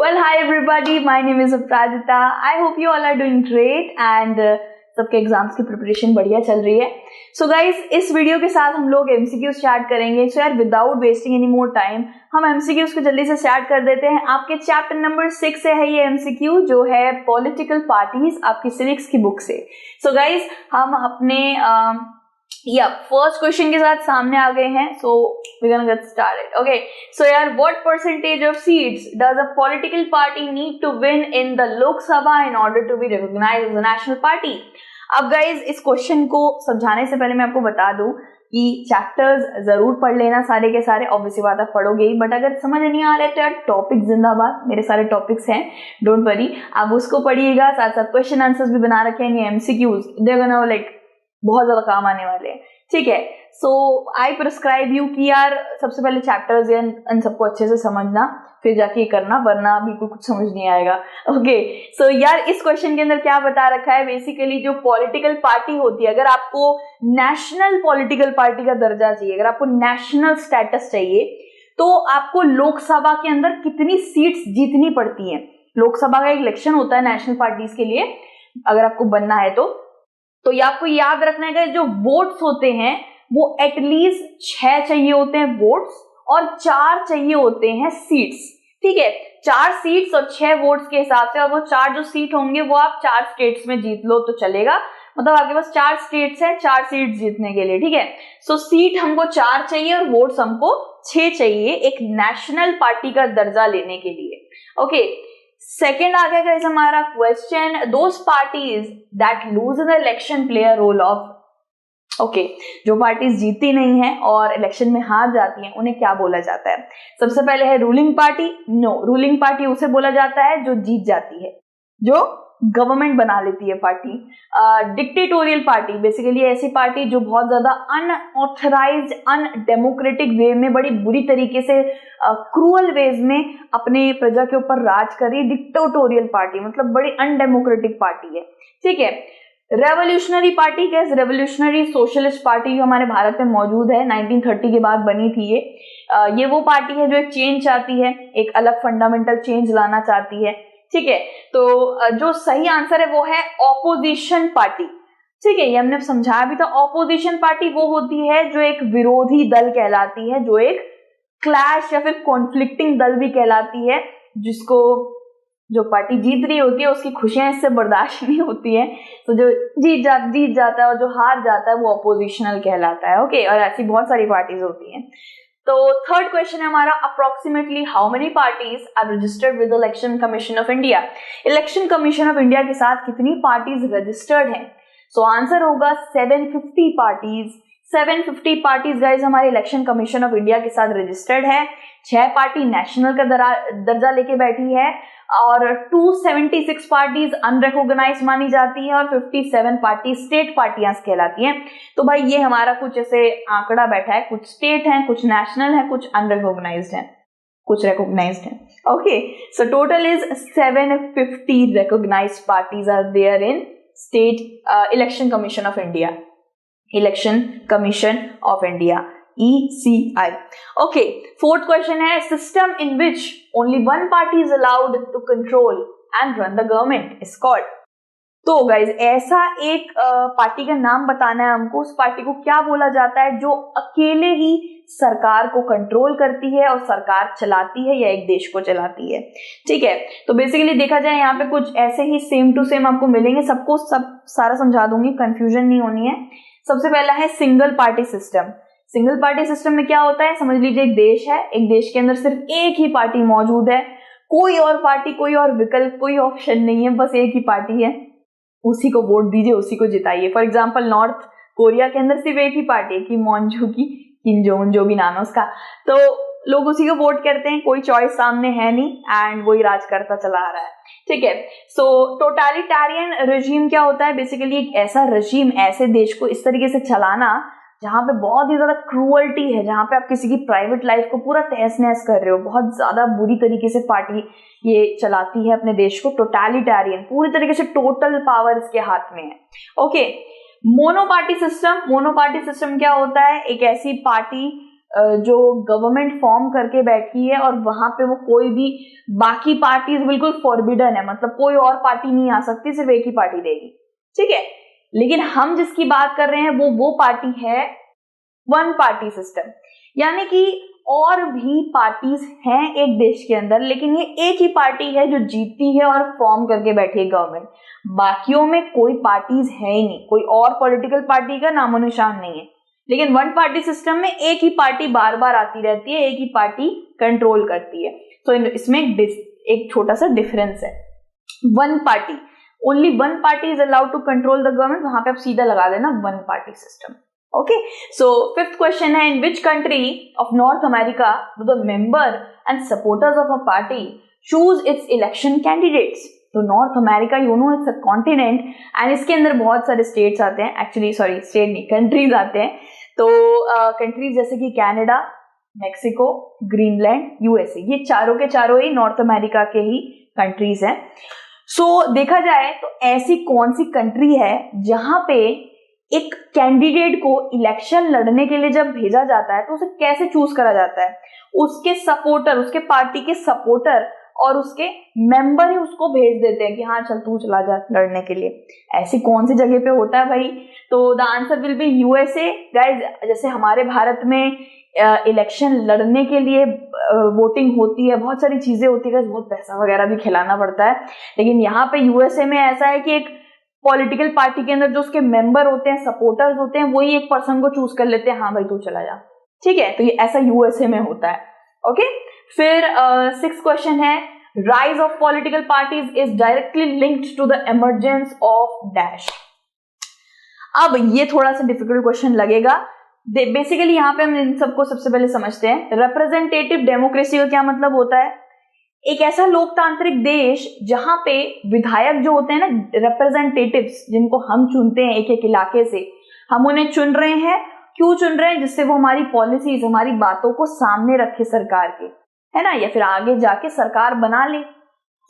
Well, hi everybody. My name is Aprajita. I hope you all are doing great and सबके exams की preparation बढ़िया चल रही है. सो गाइज, इस वीडियो के साथ हम लोग एमसीक्यू स्टार्ट करेंगे. सो यार, without wasting any more time हम एमसीक्यूज को जल्दी से स्टार्ट कर देते हैं. आपके चैप्टर नंबर 6 से है ये एमसीक्यू, जो है पॉलिटिकल पार्टीज, आपकी सिविक्स की बुक से. सो गाइज, हम अपने फर्स्ट क्वेश्चन के साथ सामने आ गए हैं. So we gonna get started. Okay, so यार, what percentage of seats does a political party need to win in the Lok Sabha in order to be recognised as a national party? अब guys, इस question को समझाने से पहले मैं आपको बता दूं कि चैप्टर्स जरूर पढ़ लेना सारे के सारे. ऑब्वियसली बात है, पढ़ोगे ही, बट अगर समझ नहीं आ रहा है तो यार, टॉपिक जिंदाबाद, मेरे सारे टॉपिक्स हैं, डोंट वरी, आप उसको पढ़िएगा. साथ साथ क्वेश्चन आंसर्स भी बना रखे हैं, एमसीक्यूज, दे गोना लाइक बहुत ज्यादा काम आने वाले हैं. ठीक है, सो आई प्रिस्क्राइब यू कि यार सबसे पहले चैप्टर्स इन सबको अच्छे से समझना, फिर जाके ये करना, वरना बिल्कुल कुछ समझ नहीं आएगा. ओके, सो यार, इस क्वेश्चन के अंदर क्या बता रखा है, बेसिकली जो पॉलिटिकल पार्टी होती है, अगर आपको नेशनल पॉलिटिकल पार्टी का दर्जा चाहिए, अगर आपको नेशनल स्टेटस चाहिए, तो आपको लोकसभा के अंदर कितनी सीट्स जीतनी पड़ती हैं. लोकसभा का एक इलेक्शन होता है नेशनल पार्टीज के लिए, अगर आपको बनना है तो ये आपको याद रखना है कि जो वोट्स होते हैं वो एटलीस्ट 6 चाहिए होते हैं वोट्स, और 4 चाहिए होते हैं सीट्स. ठीक है, 4 सीट्स और 6 वोट्स के हिसाब से, और वो 4 जो सीट होंगे वो आप 4 स्टेट्स में जीत लो तो चलेगा. मतलब आपके पास 4 स्टेट्स हैं, 4 सीट्स जीतने के लिए. ठीक है, सो सीट हमको 4 चाहिए और वोट्स हमको 6 चाहिए एक नेशनल पार्टी का दर्जा लेने के लिए. ओके, सेकेंड आ गया गाइस हमारा question, those parties that lose in the election play a role of. Okay, जो पार्टीज जीतती नहीं है और इलेक्शन में हार जाती हैं, उन्हें क्या बोला जाता है? सबसे पहले है ruling party. No, ruling party उसे बोला जाता है जो जीत जाती है, जो गवर्नमेंट बना लेती है पार्टी. डिक्टेटोरियल पार्टी, बेसिकली ऐसी पार्टी जो बहुत ज्यादा अनऑथराइज्ड, अनडेमोक्रेटिक वे में, बड़ी बुरी तरीके से, क्रूअल वेज में अपने प्रजा के ऊपर राज कर रही. डिक्टेटोरियल पार्टी मतलब बड़ी अनडेमोक्रेटिक पार्टी है. ठीक है, रेवोल्यूशनरी पार्टी, कैसे रेवोल्यूशनरी सोशलिस्ट पार्टी जो हमारे भारत में मौजूद है, 1930 के बाद बनी थी ये वो पार्टी है जो एक चेंज चाहती है, एक अलग फंडामेंटल चेंज लाना चाहती है. ठीक है, तो जो सही आंसर है वो है ऑपोजिशन पार्टी. ठीक है, ये हमने समझाया भी था. ऑपोजिशन पार्टी वो होती है जो एक विरोधी दल कहलाती है, जो एक क्लैश या फिर कॉन्फ्लिक्टिंग दल भी कहलाती है, जिसको जो पार्टी जीत रही होती है उसकी खुशियां इससे बर्दाश्त नहीं होती है, तो जो जीत जाता है और जो हार जाता है वो ऑपोजिशनल कहलाता है. ओके, और ऐसी बहुत सारी पार्टीज होती हैं. तो थर्ड क्वेश्चन है हमारा, approximately how many parties are registered with election commission of India? Election commission of India के साथ कितनी पार्टीज रजिस्टर्ड हैं? सो आंसर होगा 750 पार्टीज. 750 पार्टीज गाइज हमारे इलेक्शन कमीशन ऑफ इंडिया के साथ रजिस्टर्ड है. 6 पार्टी नेशनल का दर्जा लेके बैठी है, और 276 पार्टीज अनरिकॉग्नाइज्ड मानी जाती है, और 57 पार्टी स्टेट पार्टियां कहलाती हैं. तो भाई ये हमारा कुछ ऐसे आंकड़ा बैठा है, कुछ स्टेट है, कुछ नेशनल है, कुछ अनरिकॉग्नाइज्ड है, कुछ रिकॉग्नाइज्ड है. Okay, so total is 750 recognised parties are there in state election commission of India. Election commission of India, ECI. Okay, fourth question है, system in which only one party is allowed to control and run the government is called. तो guys, ऐसा एक party का नाम बताना है हमको. उस पार्टी को क्या बोला जाता है जो अकेले ही सरकार को कंट्रोल करती है और सरकार चलाती है या एक देश को चलाती है. ठीक है, तो बेसिकली देखा जाए यहाँ पे कुछ ऐसे ही सेम टू सेम आपको मिलेंगे, सबको सारा समझा दूंगी, कंफ्यूजन नहीं होनी है. सबसे पहला है single party system. Single party system में क्या होता है, समझ लीजिए एक देश है, एक देश के अंदर सिर्फ एक ही पार्टी मौजूद है, कोई और पार्टी, कोई और विकल्प, कोई ऑप्शन नहीं है, बस एक ही पार्टी है, उसी को वोट दीजिए, उसी को जिताइए. फॉर एग्जांपल नॉर्थ कोरिया के अंदर सिर्फ एक ही पार्टी है, कि मॉन्जू की किम जोंग, जो भी नाम है उसका, तो लोग उसी को वोट करते हैं, कोई चॉइस सामने है नहीं, एंड वही राज करता चला आ रहा है. ठीक है, सो टोटलिटेरियन रेजिम क्या होता है, बेसिकली एक ऐसा रेजिम, ऐसे देश को इस तरीके से चलाना जहां पे बहुत ही ज्यादा क्रूअल्टी है, जहां पे आप किसी की प्राइवेट लाइफ को पूरा तहस नहस कर रहे हो, बहुत ज्यादा बुरी तरीके से पार्टी ये चलाती है अपने देश को. टोटलिटेरियन, पूरी तरीके से टोटल पावर इसके हाथ में है. Okay, monoparty system. Monoparty system क्या होता है, एक ऐसी पार्टी जो गवर्नमेंट फॉर्म करके बैठी है और वहां पे वो कोई भी बाकी पार्टीज बिल्कुल फॉरबिडन है, मतलब कोई और पार्टी नहीं आ सकती, सिर्फ एक ही पार्टी देगी, ठीक है। लेकिन हम जिसकी बात कर रहे हैं वो पार्टी है वन पार्टी सिस्टम, यानी कि और भी पार्टीज हैं एक देश के अंदर, लेकिन ये एक ही पार्टी है जो जीतती है और फॉर्म करके बैठी है गवर्नमेंट। बाकियों में कोई पार्टीज है ही नहीं, कोई और पॉलिटिकल पार्टी का नामो निशान नहीं है। लेकिन वन पार्टी सिस्टम में एक ही पार्टी बार बार आती रहती है, एक ही पार्टी कंट्रोल करती है। तो इसमें एक छोटा सा डिफरेंस है। One party, only one party is allowed to control the government, वहां पे आप सीधा लगा देना one party system. Okay, so fifth question है, in which country of North America do the member and supporters of a party choose its election candidates. तो North America, you know, it's a continent and इसके अंदर बहुत सारे states आते हैं, actually sorry state नहीं, countries आते हैं। तो कंट्रीज जैसे कि कनाडा, मेक्सिको, ग्रीनलैंड, यूएसए, ये चारों के चारों ही नॉर्थ अमेरिका के ही कंट्रीज हैं। सो देखा जाए तो ऐसी कौन सी कंट्री है जहां पे एक कैंडिडेट को इलेक्शन लड़ने के लिए जब भेजा जाता है तो उसे कैसे चूज करा जाता है, उसके सपोर्टर, उसके पार्टी के सपोर्टर और उसके मेंबर ही उसको भेज देते हैं कि हाँ चल तू चला जा लड़ने के लिए। ऐसी कौन सी जगह पे होता है भाई? तो the answer will be USA guys. जैसे हमारे भारत में इलेक्शन लड़ने के लिए वोटिंग होती है, बहुत सारी चीजें होती है, बहुत पैसा वगैरह भी खिलाना पड़ता है, लेकिन यहाँ पे यूएसए में ऐसा है कि एक पॉलिटिकल पार्टी के अंदर जो उसके मेंबर होते हैं, सपोर्टर्स होते हैं, वही एक पर्सन को चूज कर लेते हैं, हाँ भाई तू चला जा, ठीक है। तो ये ऐसा यूएसए में होता है। ओके, फिर सिक्स्थ क्वेश्चन है, rise of political parties is directly linked to the emergence of dash. अब ये थोड़ा सा डिफिकल्ट क्वेश्चन लगेगा। बेसिकली यहाँ पे हम इन सबको सबसे पहले समझते हैं। रिप्रेजेंटेटिव डेमोक्रेसी का क्या मतलब होता है? एक ऐसा लोकतांत्रिक देश जहां पे विधायक जो होते हैं ना, रिप्रेजेंटेटिव्स, जिनको हम चुनते हैं एक एक इलाके से, हम उन्हें चुन रहे हैं, क्यों चुन रहे हैं? जिससे वो हमारी पॉलिसीज, हमारी बातों को सामने रखे सरकार के, है ना, या फिर आगे जाके सरकार बना ले,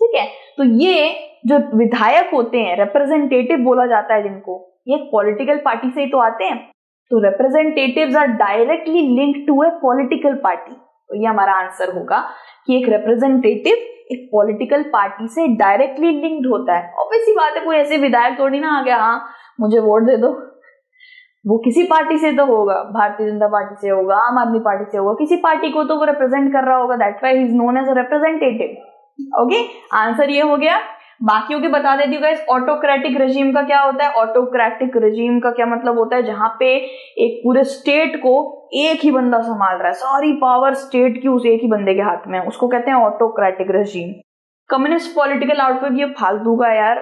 ठीक है। तो ये जो विधायक होते हैं, रिप्रेजेंटेटिव बोला जाता है जिनको, ये पॉलिटिकल पार्टी से ही तो आते हैं। तो representatives are directly linked to a political party. तो ये हमारा आंसर होगा कि एक रिप्रेजेंटेटिव एक पॉलिटिकल पार्टी से डायरेक्टली लिंक्ड होता है। ऑब्वियसली बात है, कोई ऐसे विधायक थोड़ी ना आ गया हाँ मुझे वोट दे दो, वो किसी पार्टी से तो होगा, भारतीय जनता पार्टी से होगा, आम आदमी पार्टी से होगा, किसी पार्टी को तो वो रिप्रेजेंट कर रहा होगा, that's why he is known as a representative. Okay, answer ये हो गया। बाकियों के बता देती हूँ गाइस। ऑटोक्रेटिक रेजिम का क्या होता है? ऑटोक्रेटिक रेजिम का क्या मतलब होता है? जहां पे एक पूरे स्टेट को एक ही बंदा संभाल रहा है, सारी पावर स्टेट की उस एक ही बंदे के हाथ में है, उसको कहते हैं autocratic regime. Communist political outfit, ये फालतू का यार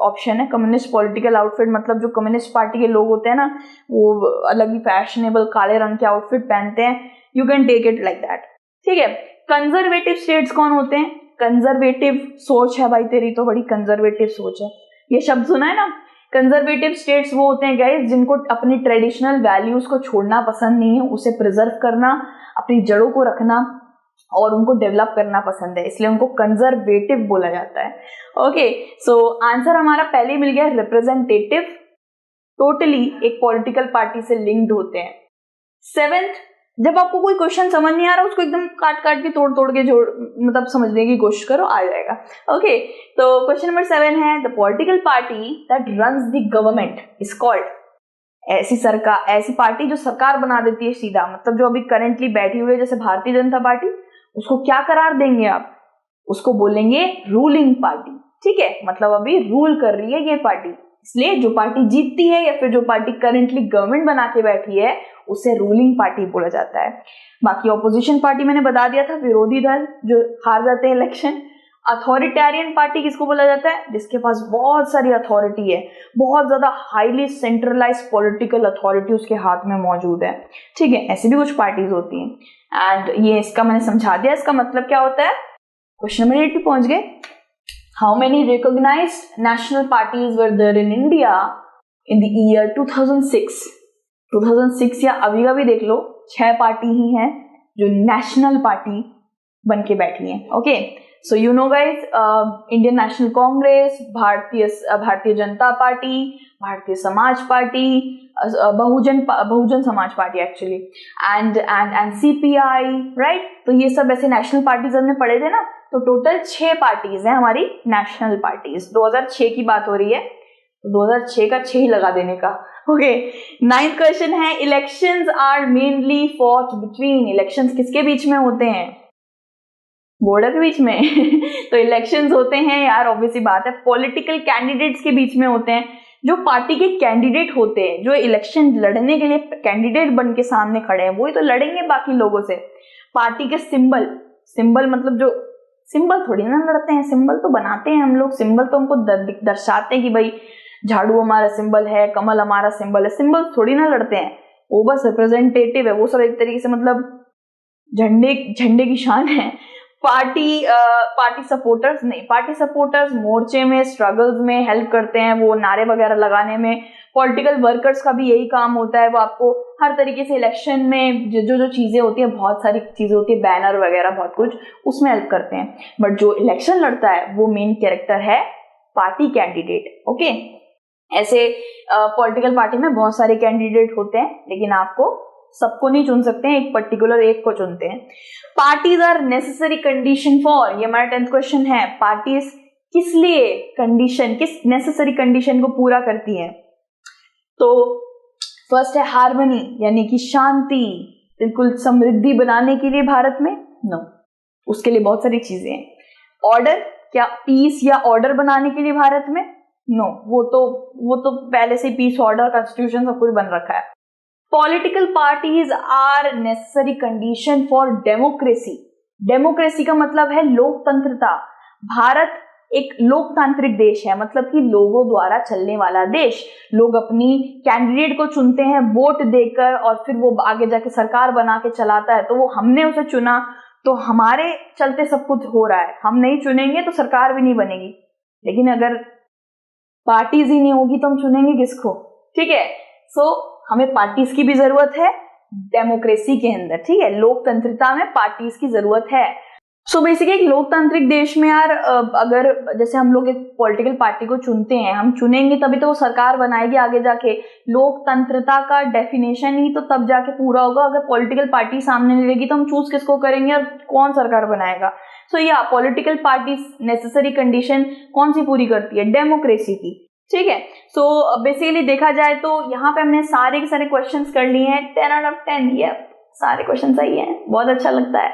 ऑप्शन है। कम्युनिस्ट पॉलिटिकल आउटफिट मतलब जो कम्युनिस्ट पार्टी के लोग होते हैं ना, वो अलग ही फैशनेबल काले रंग के आउटफिट पहनते हैं। You can take it like that, ठीक है। कंजर्वेटिव स्टेट्स कौन होते हैं? कंजर्वेटिव सोच है भाई तेरी, तो बड़ी कंजर्वेटिव सोच है, ये शब्द सुना है ना। कंजर्वेटिव स्टेट्स वो होते हैं गाइस जिनको अपनी ट्रेडिशनल वैल्यूज को छोड़ना पसंद नहीं है, उसे प्रिजर्व करना, अपनी जड़ों को रखना और उनको डेवलप करना पसंद है, इसलिए उनको कंजर्वेटिव बोला जाता है। ओके, सो आंसर हमारा पहले ही मिल गया, रिप्रेजेंटेटिव टोटली एक पॉलिटिकल पार्टी से लिंक्ड होते हैं। सेवेंथ, जब आपको कोई क्वेश्चन समझ नहीं आ रहा उसको एकदम काट काट के तोड़ के जोड़, मतलब समझने की कोशिश करो, आ जाएगा। ओके, तो क्वेश्चन नंबर 7 है, the political party that runs the government is called. ऐसी सरकार, ऐसी पार्टी जो सरकार बना देती है सीधा, मतलब जो अभी करेंटली बैठी हुई है जैसे भारतीय जनता पार्टी, उसको क्या करार देंगे आप? उसको बोलेंगे रूलिंग पार्टी, ठीक है। मतलब अभी रूल कर रही है ये पार्टी, इसलिए जो पार्टी जीतती है या फिर जो पार्टी करेंटली गवर्नमेंट बना के बैठी है उसे रूलिंग पार्टी बोला जाता है। बाकी ऑपोजिशन पार्टी मैंने बता दिया था, विरोधी दल जो हार जाते हैं इलेक्शन। अथॉरिटेरियन पार्टी किसको बोला जाता है? जिसके पास बहुत सारी अथॉरिटी है, बहुत ज्यादा हाईली सेंट्रलाइज्ड पॉलिटिकल अथॉरिटी उसके हाथ में मौजूद है, ठीक है। ऐसी भी कुछ पार्टीज होती हैं एंड ये इसका मैंने समझा दिया, इसका मतलब क्या होता है। क्वेश्चन नंबर 8 पे पहुंच गए। How many recognised national parties were there in India in the year 2006? 2006 या अभी का भी देख लो, 6 पार्टी ही हैं जो नेशनल पार्टी बन के बैठी हैं। Okay, so you know guys, Indian national Congress, Bharatiya Janata party, Bharatiya Samaj party, Bahujan Samaj party actually, and CPI, right. तो ये सब ऐसे नेशनल पार्टीज हमने पढ़े थे ना। तो टोटल 6 पार्टीज हैं हमारी नेशनल पार्टीज। 2006 की बात हो रही है, तो 2006 का 6 ही लगा देने का। ओके, 9th क्वेश्चन है, elections are mainly fought between. Elections किसके बीच में होते हैं? बॉर्डर के बीच में। तो इलेक्शंस होते हैं यार, ऑब्वियसली बात है, पॉलिटिकल कैंडिडेट्स के बीच में होते हैं। जो पार्टी के कैंडिडेट होते हैं, जो इलेक्शन लड़ने के लिए कैंडिडेट बन के सामने खड़े हैं, वही तो लड़ेंगे बाकी लोगों से। पार्टी के सिंबल मतलब जो सिंबल थोड़ी ना लड़ते हैं, सिंबल तो बनाते हैं हम लोग। सिंबल तो हमको दर्शाते हैं कि भाई झाड़ू हमारा सिंबल है, कमल हमारा सिंबल है। सिंबल थोड़ी ना लड़ते हैं, वो बस रिप्रेजेंटेटिव है। वो सब एक तरीके से मतलब झंडे की शान है। पार्टी सपोर्टर्स नहीं, पार्टी सपोर्टर्स मोर्चे में, स्ट्रगल्स में हेल्प करते हैं, वो नारे वगैरह लगाने में। पॉलिटिकल वर्कर्स का भी यही काम होता है, वो आपको हर तरीके से इलेक्शन में जो चीजें होती है, बहुत सारी चीजें होती है, बैनर वगैरह बहुत कुछ, उसमें हेल्प करते हैं। बट जो इलेक्शन लड़ता है वो मेन कैरेक्टर है पार्टी कैंडिडेट। ओके, ऐसे पॉलिटिकल पार्टी में बहुत सारे कैंडिडेट होते हैं, लेकिन आपको सबको नहीं चुन सकते हैं, एक पर्टिकुलर एक को चुनते हैं। Parties are necessary condition for, ये हमारा 10th क्वेश्चन है। पार्टीज किस लिए किस नेसेसरी कंडीशन को पूरा करती है? तो फर्स्ट है हार्मनी, यानी कि शांति, बिल्कुल समृद्धि बनाने के लिए भारत में। नो, उसके लिए बहुत सारी चीजें हैं। ऑर्डर, क्या पीस या ऑर्डर बनाने के लिए भारत में? नो, वो तो पहले से पीस, ऑर्डर, कॉन्स्टिट्यूशन सब कुछ बन रखा है। Political parties are necessary condition for democracy. Democracy का मतलब है लोकतंत्रता। भारत एक लोकतांत्रिक देश है, मतलब कि लोगों द्वारा चलने वाला देश। लोग अपनी कैंडिडेट को चुनते हैं वोट देकर, और फिर वो आगे जाके सरकार बना के चलाता है। तो वो हमने उसे चुना, तो हमारे चलते सब कुछ हो रहा है। हम नहीं चुनेंगे तो सरकार भी नहीं बनेगी। लेकिन अगर पार्टीज ही नहीं होगी तो हम चुनेंगे किसको? ठीक है, सो हमें पार्टीज की भी जरूरत है डेमोक्रेसी के अंदर। ठीक है, लोकतंत्रता में पार्टीज की जरूरत है। सो बेसिकली एक लोकतांत्रिक देश में यार, अगर जैसे हम लोग एक पॉलिटिकल पार्टी को चुनते हैं, हम चुनेंगे तभी तो वो सरकार बनाएगी आगे जाके। लोकतंत्रता का डेफिनेशन ही तो तब जाके पूरा होगा। अगर पॉलिटिकल पार्टी सामने नहीं रहेगी तो हम चूज किसको करेंगे और कौन सरकार बनाएगा? सो या पॉलिटिकल पार्टी नेसेसरी कंडीशन कौन सी पूरी करती है? डेमोक्रेसी की। ठीक है, सो बेसिकली देखा जाए तो यहाँ पे हमने सारे के सारे क्वेश्चंस कर लिए हैं। 10 out of 10, ये सारे क्वेश्चन सही हैं, बहुत अच्छा लगता है।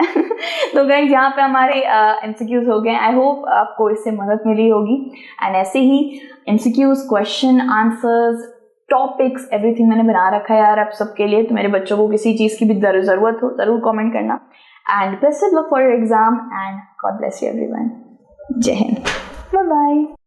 तो गाइस, यहाँ पे हमारे MCQs हो गए। आई होप आपको इससे मदद मिली होगी। एंड ऐसे ही MCQs, question answers, topics, everything मैंने बना रखा है यार आप सबके लिए। तो मेरे बच्चों को किसी चीज की भी जरूरत हो, जरूर कॉमेंट करना। And best of luck for your exam and God bless you everyone. जय हिंद, बाय बाय।